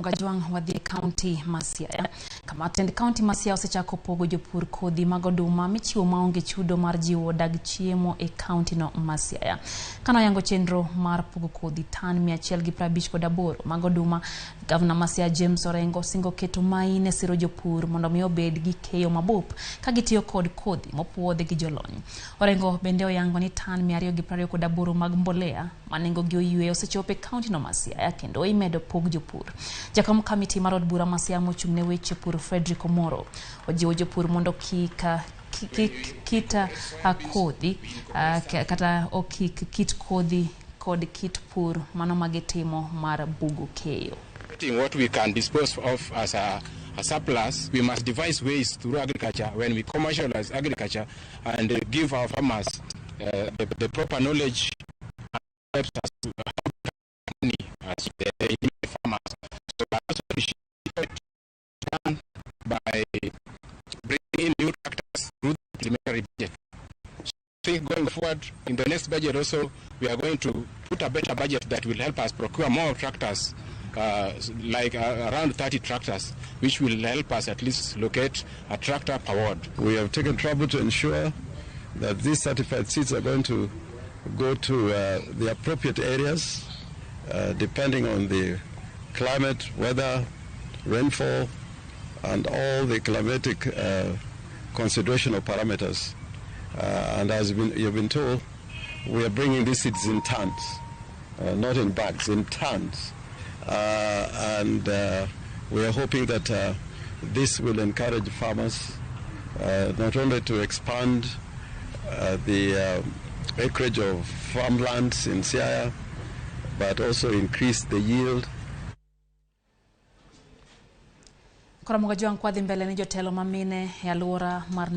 Gajwang wadhi county ma Siaya. Kama tend county ma Siaya osechako pogo jopur kodhi mag oduma michiwo maonge chudo mar jiwo dag chiemo e county no ma Siaya. Kano yango chenro mar pogo kodhi tan 158 mag oduma, Governor ma Siaya James Orengo singo keto maine siro jopur mondo mi obed gi keyo mabup ka gitiyo kod kodhi mopuodhi gi jolony. Orengo bende oyango ni tan 228 mag mbolea manengo gi oyue osechope county no ma Siaya kendo imedo pog jopur. Jakom committee marod bura ma Siaya mochungne weche pur Frederick Omoro ojiwo jopur mondo kita kodhi kata kit kodhi kod kit pur mano magitimo mar bugu keyo. What we can dispose of as a surplus, we must devise ways through agriculture when we commercialize agriculture and give our farmers the proper knowledge and helps us to have money as the farmers. So also we should done by bringing in new tractors through the implementary budget. So going forward in the next budget also, we are going to put a better budget that will help us procure more tractors, around 30 tractors, which will help us at least locate a tractor per ward. We have taken trouble to ensure that these certified seeds are going to go to the appropriate areas, depending on the climate, weather, rainfall, and all the climatic considerational parameters. And as you've been told, we are bringing these seeds in tons, not in bags, in tons. And we are hoping that this will encourage farmers not only to expand the acreage of farmlands in Siaya, but also increase the yield. Kora Gajwang kwa dhimbele ni jotelo mamine ya lura mar